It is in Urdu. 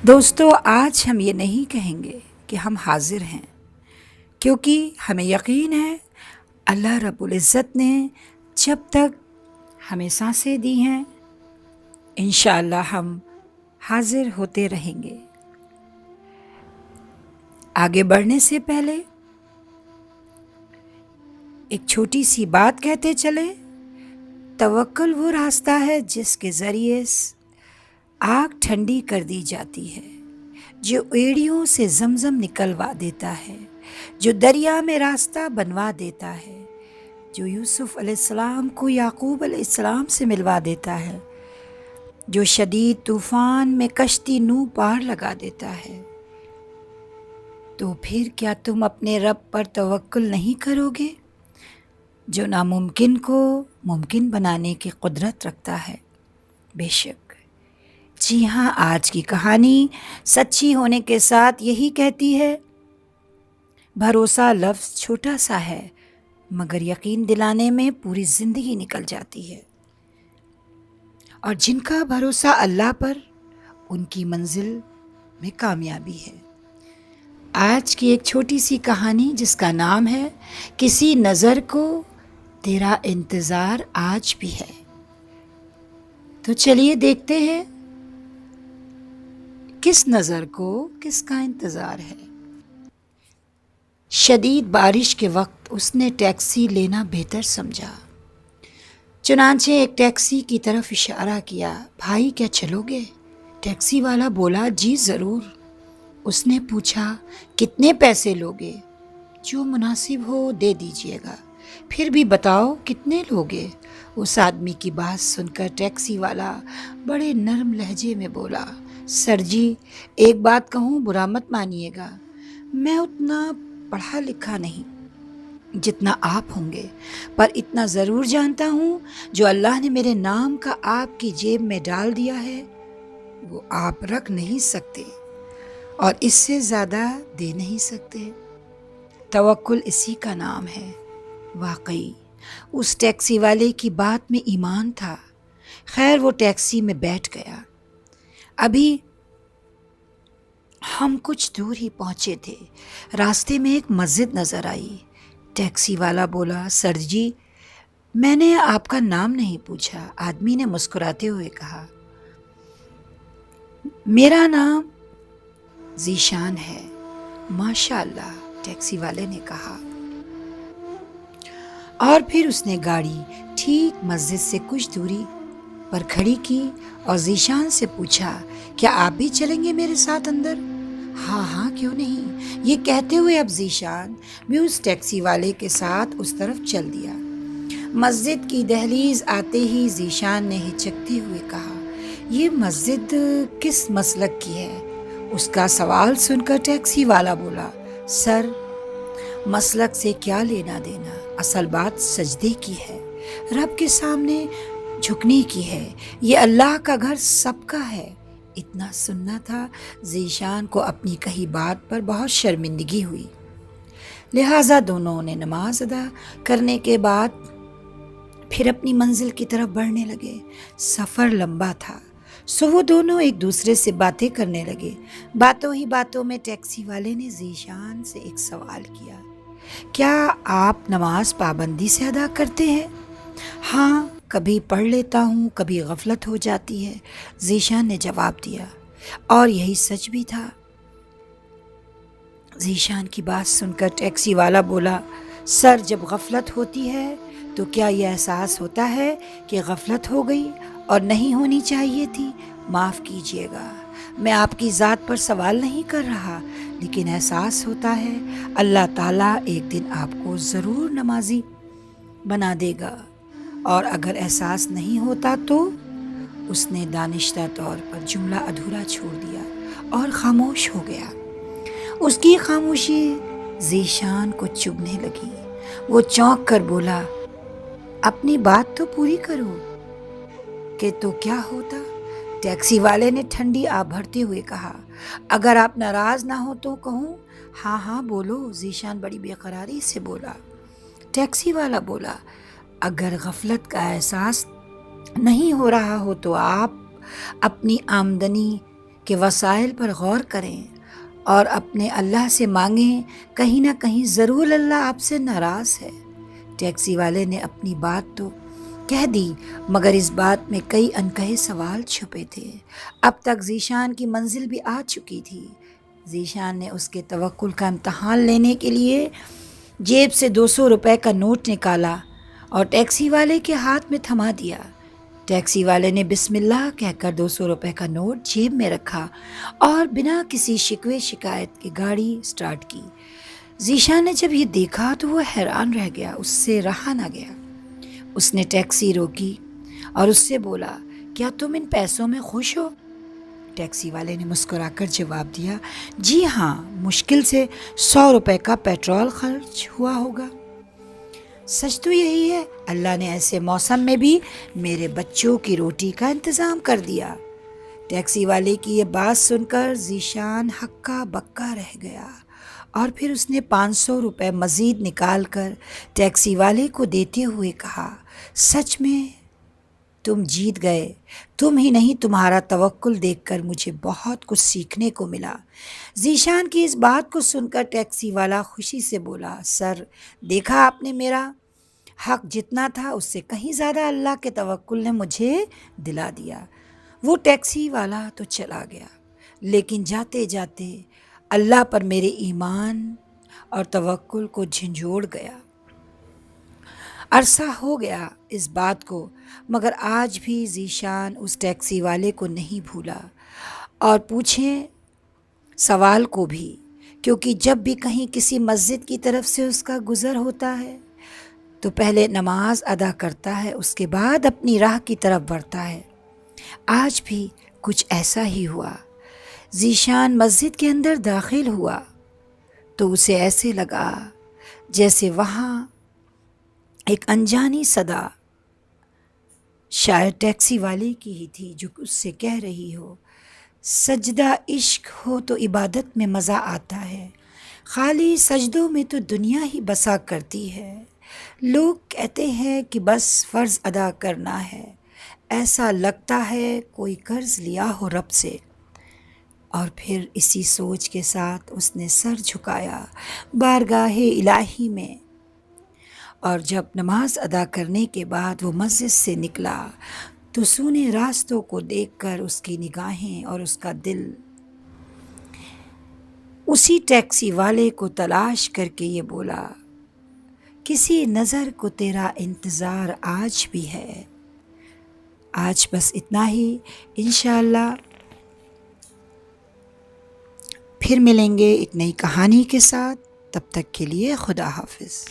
دوستو، آج ہم یہ نہیں کہیں گے کہ ہم حاضر ہیں، کیونکہ ہمیں یقین ہے اللہ رب العزت نے جب تک ہمیں سانسیں دی ہیں انشاءاللہ ہم حاضر ہوتے رہیں گے۔ آگے بڑھنے سے پہلے ایک چھوٹی سی بات کہتے چلے، توکل وہ راستہ ہے جس کے ذریعے آگ ٹھنڈی کر دی جاتی ہے، جو ایڑیوں سے زمزم نکلوا دیتا ہے، جو دریا میں راستہ بنوا دیتا ہے، جو یوسف علیہ السلام کو یعقوب علیہ السلام سے ملوا دیتا ہے، جو شدید طوفان میں کشتی نو پار لگا دیتا ہے۔ تو پھر کیا تم اپنے رب پر توکل نہیں کرو گے، جو ناممکن کو ممکن بنانے کی قدرت رکھتا ہے؟ بے شک۔ جی ہاں، آج کی کہانی سچی ہونے کے ساتھ یہی کہتی ہے، بھروسہ لفظ چھوٹا سا ہے مگر یقین دلانے میں پوری زندگی نکل جاتی ہے، اور جن کا بھروسہ اللہ پر ان کی منزل میں کامیابی ہے۔ آج کی ایک چھوٹی سی کہانی جس کا نام ہے کسی نظر کو تیرا انتظار آج بھی ہے۔ تو چلیے دیکھتے ہیں کس نظر کو کس کا انتظار ہے۔ شدید بارش کے وقت اس نے ٹیکسی لینا بہتر سمجھا، چنانچہ ایک ٹیکسی کی طرف اشارہ کیا۔ بھائی کیا چلو گے؟ ٹیکسی والا بولا، جی ضرور۔ اس نے پوچھا، کتنے پیسے لوگے؟ جو مناسب ہو دے دیجیے گا، پھر بھی بتاؤ کتنے لوگے؟ اس آدمی کی بات سن کر ٹیکسی والا بڑے نرم لہجے میں بولا، سر جی ایک بات کہوں، برا مت مانیے گا، میں اتنا پڑھا لکھا نہیں جتنا آپ ہوں گے، پر اتنا ضرور جانتا ہوں جو اللہ نے میرے نام کا آپ کی جیب میں ڈال دیا ہے وہ آپ رکھ نہیں سکتے اور اس سے زیادہ دے نہیں سکتے۔ توکل اسی کا نام ہے۔ واقعی اس ٹیکسی والے کی بات میں ایمان تھا۔ خیر وہ ٹیکسی میں بیٹھ گیا۔ ابھی ہم کچھ دور ہی پہنچے تھے، راستے میں ایک مسجد نظر آئی۔ ٹیکسی والا بولا، سر جی میں نے آپ کا نام نہیں پوچھا۔ آدمی نے مسکراتے ہوئے کہا، میرا نام ذیشان ہے۔ ماشاء اللہ، ٹیکسی والے نے کہا، اور پھر اس نے گاڑی ٹھیک مسجد سے کچھ دوری پر کھڑی کی اور ذیشان سے پوچھا، کیا آپ بھی چلیں گے میرے ساتھ اندر؟ ہاں ہاں کیوں نہیں، یہ کہتے ہوئے اب ذیشان بھی اس ٹیکسی والے کے ساتھ اس طرف چل دیا۔ مسجد کی دہلیز آتے ہی ذیشان نے ہچکتے ہوئے کہا، یہ مسجد کس مسلک کی ہے؟ اس کا سوال سن کر ٹیکسی والا بولا، سر مسلک سے کیا لینا دینا، اصل بات سجدے کی ہے، رب کے سامنے جھکنے کی ہے، یہ اللہ کا گھر سب کا ہے۔ اتنا سننا تھا ذیشان کو اپنی کہی بات پر بہت شرمندگی ہوئی، لہٰذا دونوں نے نماز ادا کرنے کے بعد پھر اپنی منزل کی طرف بڑھنے لگے۔ سفر لمبا تھا، سو وہ دونوں ایک دوسرے سے باتیں کرنے لگے۔ باتوں ہی باتوں میں ٹیکسی والے نے ذیشان سے ایک سوال کیا، کیا آپ نماز پابندی سے ادا کرتے ہیں؟ ہاں، کبھی پڑھ لیتا ہوں، کبھی غفلت ہو جاتی ہے، ذیشان نے جواب دیا، اور یہی سچ بھی تھا۔ ذیشان کی بات سن کر ٹیکسی والا بولا، سر جب غفلت ہوتی ہے تو کیا یہ احساس ہوتا ہے کہ غفلت ہو گئی اور نہیں ہونی چاہیے تھی؟ معاف کیجیے گا، میں آپ کی ذات پر سوال نہیں کر رہا، لیکن احساس ہوتا ہے اللہ تعالیٰ ایک دن آپ کو ضرور نمازی بنا دے گا، اور اگر احساس نہیں ہوتا تو؟ اس نے دانشتہ طور پر جملہ ادھورا چھوڑ دیا اور خاموش ہو گیا۔ اس کی خاموشی ذیشان کو چبھنے لگی۔ وہ چونک کر بولا، اپنی بات تو پوری کرو، کہ تو کیا ہوتا؟ ٹیکسی والے نے ٹھنڈی آہ بھرتے ہوئے کہا، اگر آپ ناراض نہ ہو تو کہوں؟ ہاں ہاں بولو، ذیشان بڑی بے قراری سے بولا۔ ٹیکسی والا بولا، اگر غفلت کا احساس نہیں ہو رہا ہو تو آپ اپنی آمدنی کہ وسائل پر غور کریں اور اپنے اللہ سے مانگیں، کہیں نہ کہیں ضرور اللہ آپ سے ناراض ہے۔ ٹیکسی والے نے اپنی بات تو کہہ دی، مگر اس بات میں کئی انکہے سوال چھپے تھے۔ اب تک ذیشان کی منزل بھی آ چکی تھی۔ ذیشان نے اس کے توکل کا امتحان لینے کے لیے جیب سے 200 روپے کا نوٹ نکالا اور ٹیکسی والے کے ہاتھ میں تھما دیا۔ ٹیکسی والے نے بسم اللہ کہہ کر 200 روپے کا نوٹ جیب میں رکھا اور بنا کسی شکوے شکایت کے گاڑی سٹارٹ کی۔ ذیشان نے جب یہ دیکھا تو وہ حیران رہ گیا، اس سے رہا نہ گیا۔ اس نے ٹیکسی روکی اور اس سے بولا، کیا تم ان پیسوں میں خوش ہو؟ ٹیکسی والے نے مسکرا کر جواب دیا، جی ہاں، مشکل سے 100 روپے کا پیٹرول خرچ ہوا ہوگا۔ سچ تو یہی ہے، اللہ نے ایسے موسم میں بھی میرے بچوں کی روٹی کا انتظام کر دیا۔ ٹیکسی والے کی یہ بات سن کر ذیشان ہکا بکا رہ گیا اور پھر اس نے 500 روپے مزید نکال کر ٹیکسی والے کو دیتے ہوئے کہا، سچ میں تم جیت گئے، تم ہی نہیں تمہارا توکل دیکھ کر مجھے بہت کچھ سیکھنے کو ملا۔ ذیشان کی اس بات کو سن کر ٹیکسی والا خوشی سے بولا، سر دیکھا آپ نے، میرا حق جتنا تھا اس سے کہیں زیادہ اللہ کے توکل نے مجھے دلا دیا۔ وہ ٹیکسی والا تو چلا گیا، لیکن جاتے جاتے اللہ پر میرے ایمان اور توکل کو جھنجھوڑ گیا۔ عرصہ ہو گیا اس بات کو، مگر آج بھی ذیشان اس ٹیکسی والے کو نہیں بھولا اور پوچھیں سوال کو بھی، کیونکہ جب بھی کہیں کسی مسجد کی طرف سے اس کا گزر ہوتا ہے تو پہلے نماز ادا کرتا ہے، اس کے بعد اپنی راہ کی طرف بڑھتا ہے۔ آج بھی کچھ ایسا ہی ہوا۔ ذیشان مسجد کے اندر داخل ہوا تو اسے ایسے لگا جیسے وہاں ایک انجانی صدا شاید ٹیکسی والے کی ہی تھی، جو اس سے کہہ رہی ہو، سجدہ عشق ہو تو عبادت میں مزہ آتا ہے، خالی سجدوں میں تو دنیا ہی بسا کرتی ہے، لوگ کہتے ہیں کہ بس فرض ادا کرنا ہے، ایسا لگتا ہے کوئی قرض لیا ہو رب سے۔ اور پھر اسی سوچ کے ساتھ اس نے سر جھکایا بارگاہ الہی میں، اور جب نماز ادا کرنے کے بعد وہ مسجد سے نکلا تو سونے راستوں کو دیکھ کر اس کی نگاہیں اور اس کا دل اسی ٹیکسی والے کو تلاش کر کے یہ بولا، کسی نظر کو تیرا انتظار آج بھی ہے۔ آج بس اتنا ہی، انشاءاللہ پھر ملیں گے ایک نئی کہانی کے ساتھ، تب تک کے لیے خدا حافظ۔